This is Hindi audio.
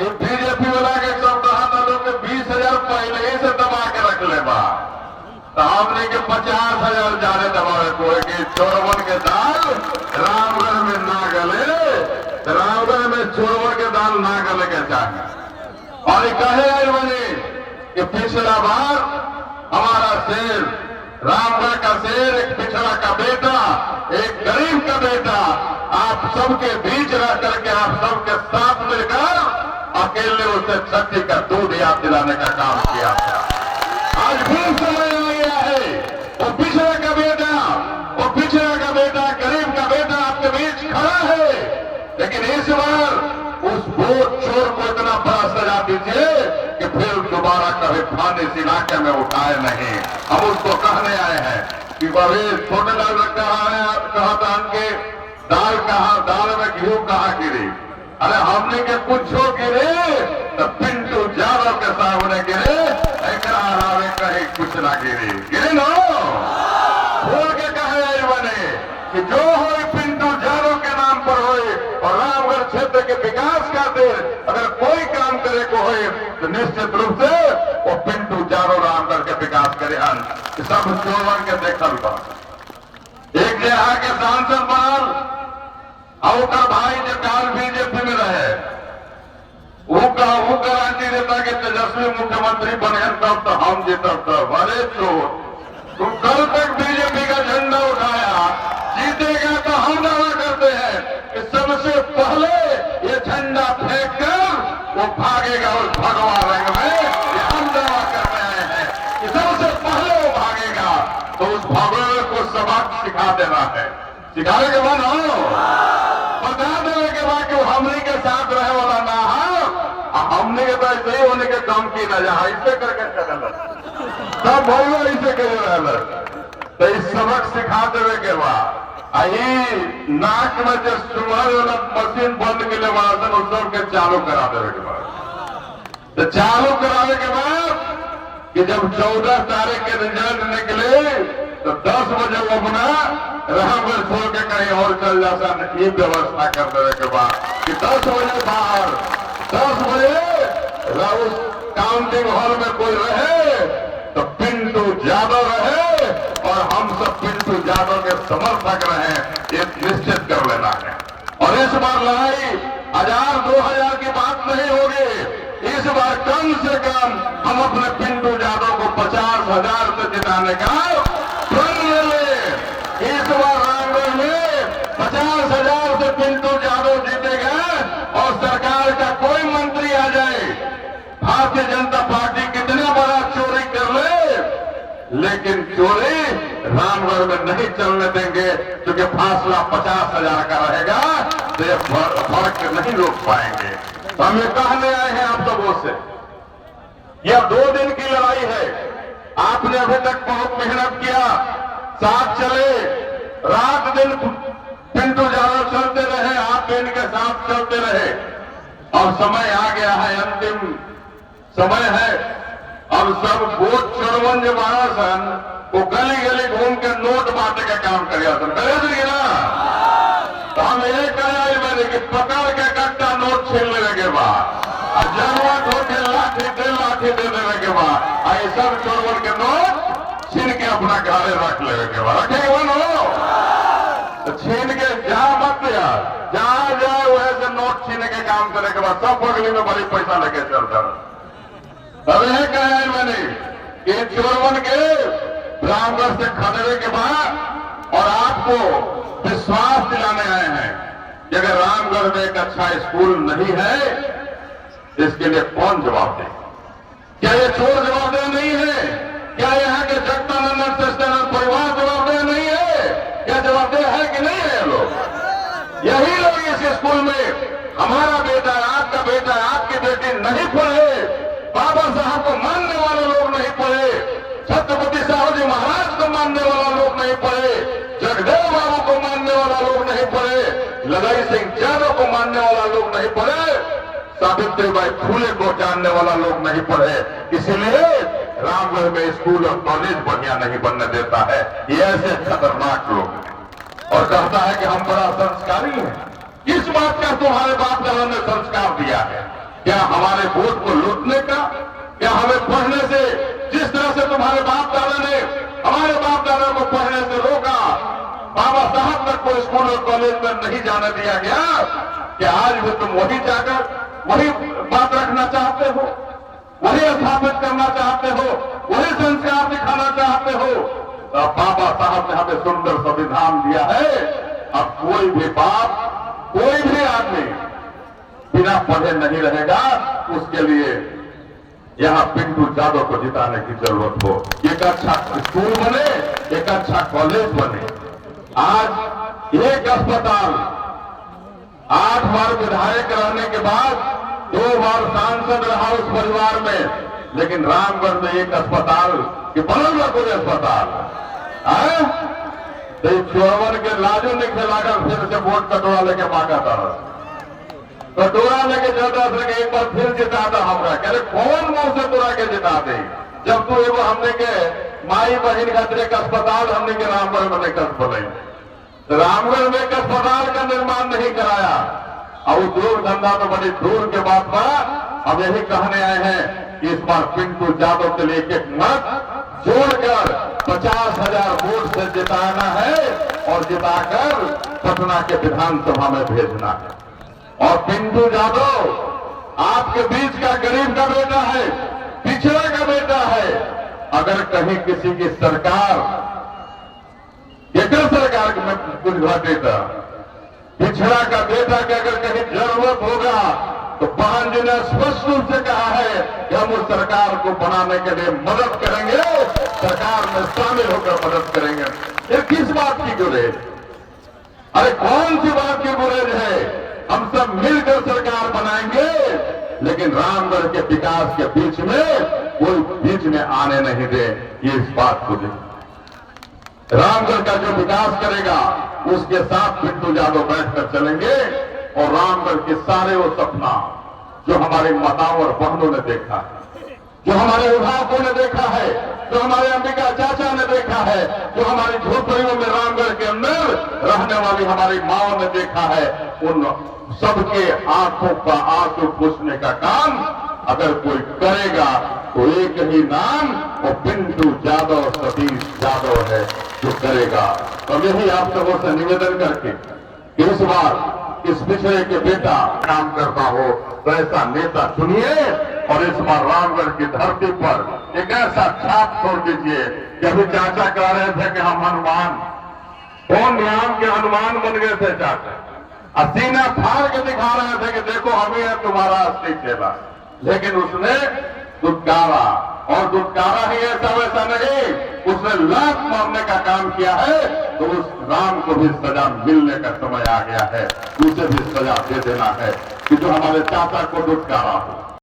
ये बीजेपी वाला के सब कहा था लोग 20,000 पहले ही से दबा के रख ले बा, तो हमने के 50,000 जाने दबावे को कि चोरवन के दाल रामगढ़ में ना गले, रामगढ़ में चोरवन के दाल ना गले के चाहिए। और ये कहे आए बने कि पिछला बार हमारा शेर, रामगढ़ का शेर, एक पिछड़ा का बेटा, एक गरीब का बेटा, आप सबके बीच रह करके आप सबके साथ मिलकर अकेले उसे शक्ति का दूध याद दिलाने का काम किया था। आज फिर समय आ गया है, वो पिछड़ा का बेटा, वो पिछड़ा का बेटा, गरीब का बेटा आपके बीच खड़ा है, लेकिन इस बार उस वोट चोर को इतना बड़ा सजा दीजिए कि फिर दोबारा कभी थाने इस इलाके में उठाए नहीं। हम उसको कहने आए हैं कि भाई छोटे लाल कहा था उनके दाल कहा, दाल में घी कहा गिरी, अरे हमने के कुछ गिरे तो पिंटू यादव के सामने गिरे, कहीं कुछ ना गिरे नो बोल के कहे बने कि जो हो पिंटू यादव के नाम पर हो और रामगढ़ क्षेत्र के विकास खातिर अगर कोई काम करे को हो तो निश्चित रूप से वो पिंटू यादव रामगढ़ के विकास करे। सब चोरवन के देखल बा, एक यहाँ के सांसद बनल और भाई जो काल बीजेपी में रहे वो गारंटी देता कि तेजस्वी मुख्यमंत्री बने तब तो हम जीतब तब। अरे तुम कल तक बीजेपी का झंडा उठाया, जीतेगा तो हम दावा करते हैं कि सबसे पहले ये झंडा फेंक कर वो भागेगा उस भगवा रंग में, ये हम दावा करने आए हैं कि सबसे पहले वो भागेगा। तो उस भगवे को सबक सिखा देना है, सिखाने के बाद बता देने के बाद कि हमने के साथ रहे वाला ना है, हमने के तो ऐसे ही होने के काम की ना जहां ऐसे करके चल सब भैया ऐसे करे रहे, तो इस सबक सिखा देवे के बाद आई नाक में जो सुमर वाला मशीन बंद के लिए बड़ा सन उस सबके चालू करा देवे के बाद, तो चालू कराने के बाद कि जब 14 तारीख के रिजल्ट निकले तो 10 बजे वो अपना रामगढ़ छोड़ के कहीं और चल जाता, ये व्यवस्था कर देने के बाद कि 10 बजे बाहर, 10 बजे उस काउंटिंग हॉल में कोई रहे तो पिंटू यादव रहे और हम सब पिंटू यादव के समर्थक रहे, ये निश्चित कर लेना है। और इस बार लड़ाई 1000-2000 की बात नहीं होगी, इस बार कम से कम हम अपने पिंटू यादव को 50,000 से जिताने का प्रण ले ले। इस बार रामगढ़ में 50,000 से पिंटू यादव जीतेगा और सरकार का कोई मंत्री आ जाए, भारतीय जनता पार्टी कितना बड़ा चोरी कर ले, लेकिन चोरी रामगढ़ में नहीं चलने देंगे, क्योंकि फासला 50,000 का रहेगा, तो ये फर्क नहीं रोक पाएंगे। तो हम ये कहने आए हैं आप सबों से, यह 2 दिन की लड़ाई है, आपने अभी तक बहुत मेहनत किया, साथ चले, रात दिन पिंटू यादव चलते रहे, आप इनके साथ चलते रहे, और समय आ गया है, अंतिम समय है। अब सब वोट चोरवन जो मारा सन वो गली गली घूम के नोट बांटे का काम करिया सन, करे ना, तो हम ये कहे मैंने कि पकड़ के कट्टा नोट छीन लेने के बाद और जरूरत हो के लाठी दे देने के बाद आई सब चोरवन के नोट छीन के अपना घरे रख लेने के बाद रखेगा बनो, तो छीन के जहां मत यार, जहां जाए वैसे नोट छीने के काम करने के बाद सब बगली में बड़ी पैसा लेके चलता। अब यह कहा है मैंने कि चोरवन के रामगढ़ से खदेड़े के बाद और आपको विश्वास दिलाने आए हैं कि अगर रामगढ़ में एक अच्छा स्कूल नहीं है इसके लिए कौन जवाब दे? क्या ये चोर जवाबदेह नहीं है? क्या यहाँ के जगदानंदन सत्यनारायण परिवार जवाबदेह नहीं है? क्या जवाबदेह है कि नहीं है? लोग यही लोग इस स्कूल में हमारा बेटा, आपका बेटा, आपकी बेटी नहीं पढ़े, बाबा साहब को मानने वाले लोग नहीं पढ़े, छत्रपति साहू जी महाराज को मानने वाला लोग नहीं पढ़े, जगदेव बाबू को मानने वाला लोग नहीं पढ़े, लड़ाई सिंह यादव को मानने वाला लोग नहीं पढ़े, सावित्रीबाई फूले को जानने वाला लोग नहीं पढ़े, इसलिए रामगढ़ में स्कूल और कॉलेज बढ़िया नहीं बनने देता है। ये ऐसे खतरनाक लोग हैं और कहता है कि हम बड़ा संस्कारी हैं। किस बात का तुम्हारे बाप दादा ने संस्कार दिया है? क्या हमारे वोट को लूटने का? क्या हमें पढ़ने से, जिस तरह से तुम्हारे बाप दादा ने हमारे बाप दादा को पढ़ने से रोका, बाबा साहब तक को स्कूल और कॉलेज में नहीं जाने दिया गया, क्या आज भी तुम वही जाकर वही बात रखना चाहते हो, वही स्थापित करना चाहते हो, वही संस्कार दिखाना चाहते हो? तो बाबा साहब ने हमें सुंदर संविधान दिया है। अब कोई भी बाप, कोई भी आदमी बिना पढ़े नहीं रहेगा। उसके लिए यहां पिंटू यादव को जिताने की जरूरत हो। एक अच्छा स्कूल बने, एक अच्छा कॉलेज बने। आज एक अस्पताल, 8 बार विधायक रहने के बाद 2 बार सांसद रहा उस परिवार में, लेकिन रामगढ़ में एक अस्पताल कि बनल कोई अस्पताल है? तो चोरवन के लाजो नहीं खिलाकर फिर से वोट कटोरा लेके मांगा था, कटोरा लेके चलता था कि एक बार फिर जिताता हमरा। कह रहे कौन मुंह से तोरा के जिता दे, जब तू एगो हमने के माई बहन खातिर एक अस्पताल हमने के रामगढ़ में नहीं कर बोले, रामगढ़ में एक अस्पताल का निर्माण नहीं कराया। और दूर धंधा तो बड़ी दूर के बात पर हम यही कहने आए हैं कि इस बार पिंटू यादव के लिए एक मत जोड़कर 50,000 वोट से जिताना है और जिताकर पटना के विधानसभा में भेजना है। और पिंटू यादव आपके बीच का गरीब का बेटा है, पिछड़ा का बेटा है। अगर कहीं किसी की सरकार, एक सरकार में कुछ घटेगा, पिछड़ा का बेटा की अगर कहीं जरूरत होगा तो बहन जी ने स्पष्ट रूप से कहा है कि हम उस सरकार को बनाने के लिए मदद करेंगे, सरकार में शामिल होकर मदद करेंगे। ये किस बात की गुरेज? अरे कौन सी बात की गुरेज है? हम सब मिलकर सरकार बनाएंगे, लेकिन रामगढ़ के विकास के बीच में कोई बीच में आने नहीं दे। ये इस बात को दे, रामगढ़ का जो विकास करेगा उसके साथ पिंटू यादव बैठकर चलेंगे और रामगढ़ के सारे वो सपना जो हमारी माताओं और बहनों ने देखा है, जो हमारे अभिभावकों ने देखा है, जो हमारे अंबिका चाचा ने देखा है, जो हमारी झोपड़ियों में रामगढ़ के अंदर रहने वाली हमारी माओ ने देखा है, उन सबके आंखों का आंसू पूछने का काम अगर कोई करेगा तो एक ही नाम, वो पिंटू यादव, सतीश यादव है जो करेगा। तो यही आप सबों से निवेदन करके कि इस बार इस पिछड़े के बेटा काम करता हो तो ऐसा नेता चुनिए और इस बार रामगढ़ की धरती पर एक ऐसा छाप छोड़ दीजिए कि अभी चाचा कह रहे थे कि हम हनुमान, कौन राम के हनुमान बन गए थे चाचा, सीना फाड़ के दिखा रहे थे कि देखो हम ही है तुम्हारा असली चेला। लेकिन उसने दुत्कारा, और दुत्कारा ही ऐसा वैसा नहीं, उसने लात मारने का काम किया है। तो उस राम को भी सजा मिलने का समय आ गया है, उसे भी सजा दे देना है कि जो हमारे चाचा को दुत्कारा हो।